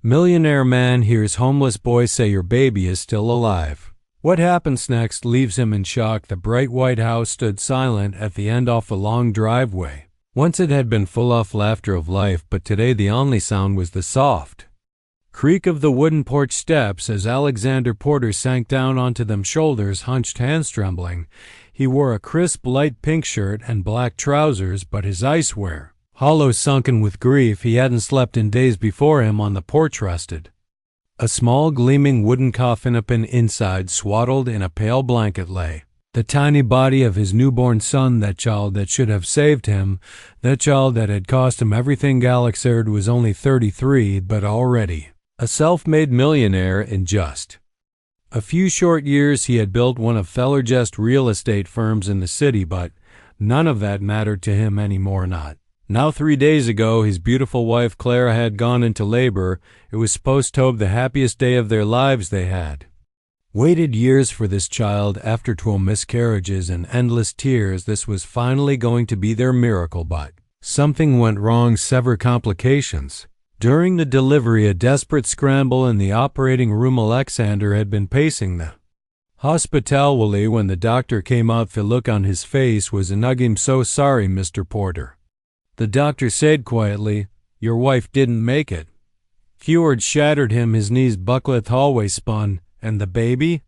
Millionaire man hears homeless boy say your baby is still alive. What happens next leaves him in shock. The bright white house stood silent at the end off a long driveway. Once it had been full of laughter of life, but today the only sound was the soft creak of the wooden porch steps as Alexander Porter sank down onto them, shoulders hunched, hands trembling. He wore a crisp light pink shirt and black trousers, but his eyewear, hollow, sunken with grief, he hadn't slept in days. Before him on the porch rested a small gleaming wooden coffin. Open inside, swaddled in a pale blanket, lay the tiny body of his newborn son, that child that should have saved him, that child that had cost him everything. Alexander was only 33, but already a self-made millionaire. In just a few short years he had built one of the largest real estate firms in the city, but none of that mattered to him anymore. Not now. 3 days ago his beautiful wife Clara had gone into labor. It was supposed to be the happiest day of their lives. They had waited years for this child. After 12 miscarriages and endless tears, this was finally going to be their miracle, but something went wrong. Severe complications. During the delivery, a desperate scramble in the operating room. Alexander had been pacing the hospital when the doctor came out. The look on his face was "I'm so sorry, Mr. Porter." The doctor said quietly, "Your wife didn't make it." Few words shattered him. His knees buckled, hallway spun. "And the baby?"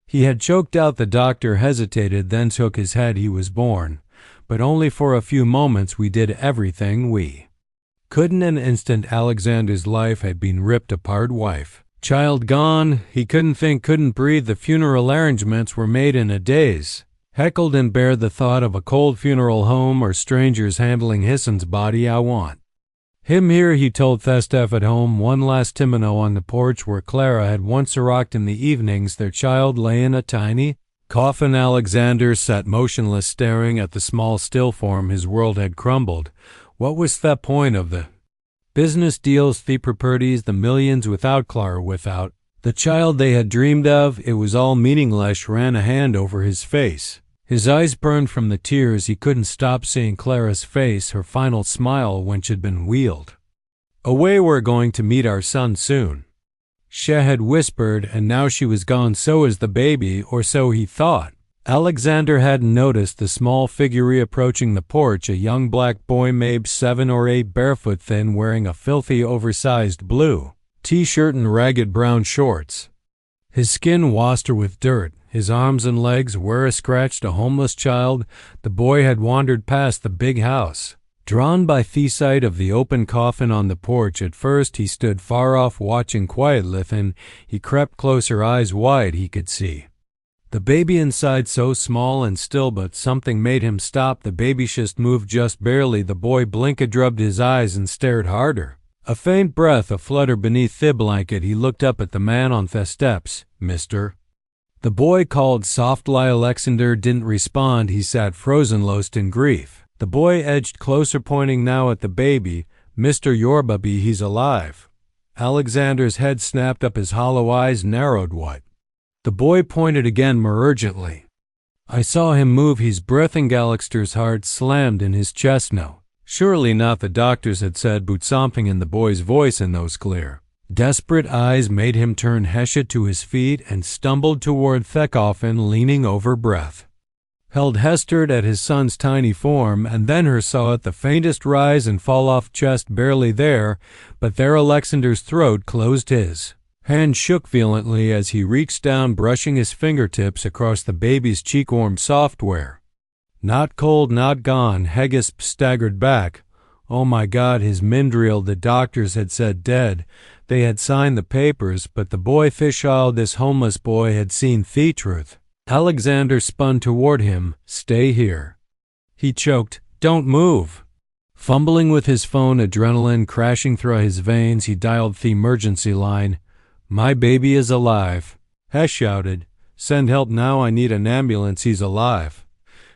He had choked out. The doctor hesitated, then shook his head. "He was born, but only for a few moments. We did everything we couldn't." An instant Alexander's life had been ripped apart. Wife, child gone. He couldn't think, couldn't breathe. The funeral arrangements were made in a daze. Heckled and bare the thought of a cold funeral home or strangers handling Hison's body. "I want him here," he told Thestef at home. One last Timino on the porch where Clara had once rocked in the evenings. Their child lay in a tiny coffin. Alexander sat motionless, staring at the small still form. His world had crumbled. What was the point of the business deals, the properties, the millions, without Clara, without the child they had dreamed of? It was all meaningless. Ran a hand over his face. His eyes burned from the tears. He couldn't stop seeing Clara's face, her final smile when she'd been wheeled away. "We're going to meet our son soon," she had whispered, and now she was gone. So is the baby, or so he thought. Alexander hadn't noticed the small figure approaching the porch, a young black boy, maybe 7 or 8, barefoot, thin, wearing a filthy, oversized blue t-shirt and ragged brown shorts. His skin washed with dirt. His arms and legs were scratched. A homeless child. The boy had wandered past the big house, drawn by the sight of the open coffin on the porch. At first he stood far off, watching quietly. Then he crept closer, eyes wide. He could see the baby inside, so small and still, but something made him stop. The baby just moved, just barely. The boy blinked, rubbed his eyes, and stared harder. A faint breath aflutter beneath the blanket. He looked up at the man on the steps. "Mister?" The boy called softly. Alexander didn't respond. He sat frozen, lost in grief. The boy edged closer, pointing now at the baby. "Mr. Yorbaby, he's alive." Alexander's head snapped up. His hollow eyes narrowed. "What?" The boy pointed again, more urgently. "I saw him move. He's breathing." Alexander's heart slammed in his chest. No, surely not. The doctors had said, but something in the boy's voice and those clear, desperate eyes made him turn. Heshed to his feet and stumbled toward the coffin, leaning over, breath held Hester at his son's tiny form, and then her saw it, the faintest rise and fall off chest, barely there, but there. Alexander's throat closed. His hand shook violently as he reached down, brushing his fingertips across the baby's cheek. Warm software. Not cold, not gone. Hegesp staggered back. Oh my God, his Mindriel. The doctors had said dead. They had signed the papers, but the boy fisheye, this homeless boy, had seen the truth. Alexander spun toward him. "Stay here," he choked. "Don't move." Fumbling with his phone, adrenaline crashing through his veins, he dialed the emergency line. "My baby is alive," Hesh shouted. "Send help now. I need an ambulance. He's alive."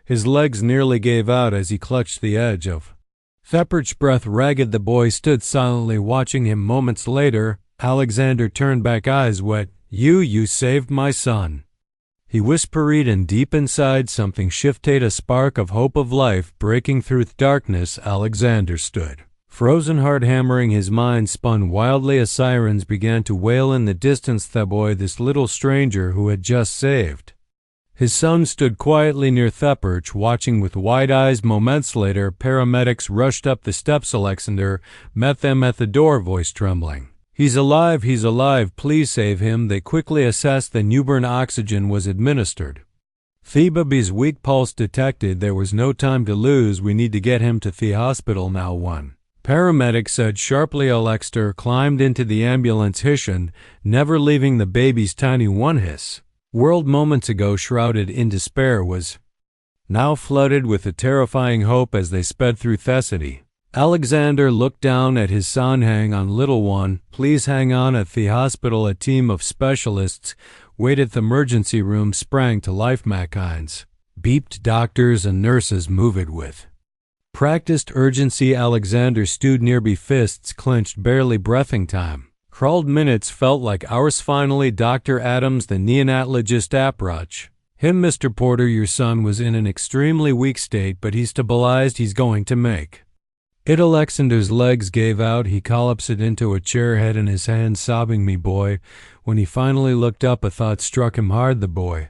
His legs nearly gave out as he clutched the edge of Theppert's breath. Ragged, the boy stood silently, watching him. Moments later, Alexander turned back, eyes wet. You saved my son," he whispered, and deep inside something shifted, a spark of hope, of life breaking through the darkness. Alexander stood Frozen heart hammering, his mind spun wildly as sirens began to wail in the distance. The boy, this little stranger who had just saved his son, stood quietly near Thepperch, watching with wide eyes. Moments later, paramedics rushed up the steps. Alexander met them at the door, voice trembling. He's alive, please save him." They quickly assessed the newborn. Oxygen was administered. The baby's weak pulse detected. "There was no time to lose. We need to get him to the hospital now," one paramedic said sharply. Alexander climbed into the ambulance, hissing, never leaving the baby's tiny one. His world, moments ago shrouded in despair, was now flooded with a terrifying hope. As they sped through the city, Alexander looked down at his son. "Hang on, little one. Please hang on." At the hospital, a team of specialists waited. The emergency room sprang to life. Machines beeped. Doctors and nurses moved with practiced urgency. Alexander stood nearby, fists clenched, barely breathing. Time crawled. Minutes felt like hours. Finally, Dr. Adams, the neonatologist, approached him. "Mr. Porter, your son was in an extremely weak state, but he's stabilized. He's going to make it." Alexander's legs gave out. He collapsed into a chair, head in his hands, sobbing, "Me boy." When he finally looked up, a thought struck him hard. The boy,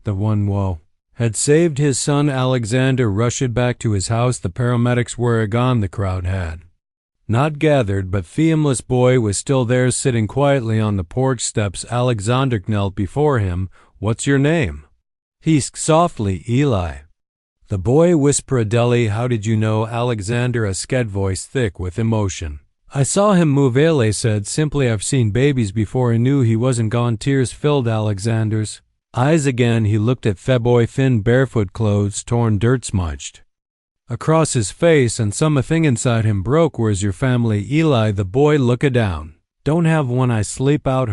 the one who had saved his son. Alexander rushed back to his house. The paramedics were gone. The crowd had not gathered, but the aimless boy was still there, sitting quietly on the porch steps. Alexander knelt before him. "What's your name?" he asked softly. "Eli." The boy whispered. "Deli, how did you know?" Alexander, a scared voice thick with emotion. "I saw him move," Eli said simply. "I've seen babies before. I knew he wasn't gone." Tears filled Alexander's eyes again. He looked at the boy, thin, barefoot, clothes torn, dirt smudged across his face, and something inside him broke. "Where's your family, Eli?" The boy looked down. "Don't have one. I sleep out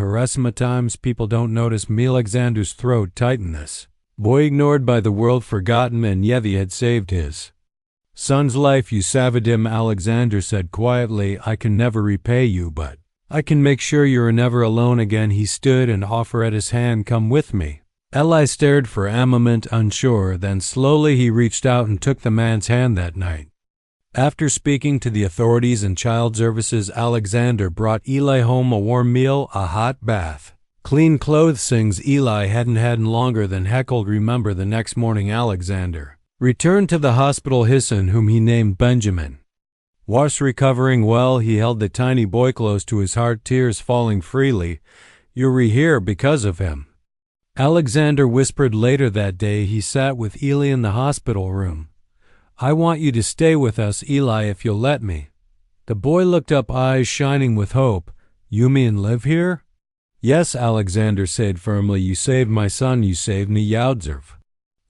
times. People don't notice me." Alexander's throat tightened. This boy, ignored by the world, forgotten, and yet he had saved his son's life. "You saved him," Alexander said quietly. "I can never repay you, but I can make sure you're never alone again." He stood and offered his hand. "Come with me." Eli stared for a moment, unsure. Then slowly he reached out and took the man's hand. That night, after speaking to the authorities and child services, Alexander brought Eli home a warm meal, a hot bath, clean clothes, things Eli hadn't had in longer than heckled. Remember, the next morning Alexander returned to the hospital. His son, whom he named Benjamin, was recovering well. He held the tiny boy close to his heart, tears falling freely. "You're here because of him," Alexander whispered. Later that day, he sat with Eli in the hospital room. "I want you to stay with us, Eli, if you'll let me." The boy looked up, eyes shining with hope. "You mean live here?" "Yes," Alexander said firmly. "You saved my son. You saved me." Yaudserv.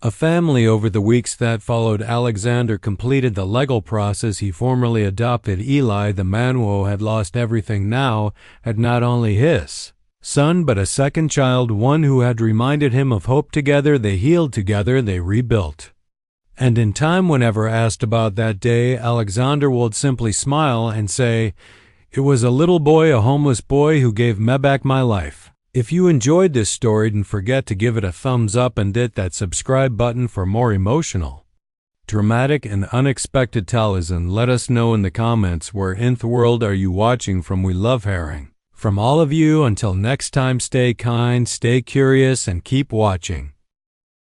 A family. Over the weeks that followed, Alexander completed the legal process. He formally adopted Eli. The man who had lost everything now had not only his son, but a second child, one who had reminded him of hope. Together they healed, together they rebuilt. And in time, whenever asked about that day, Alexander would simply smile and say, "It was a little boy, a homeless boy, who gave me back my life." If you enjoyed this story, don't forget to give it a thumbs up and hit that subscribe button for more emotional, dramatic, and unexpected tales, and let us know in the comments where in the world are you watching from. We love hearing from all of you. Until next time, stay kind, stay curious, and keep watching.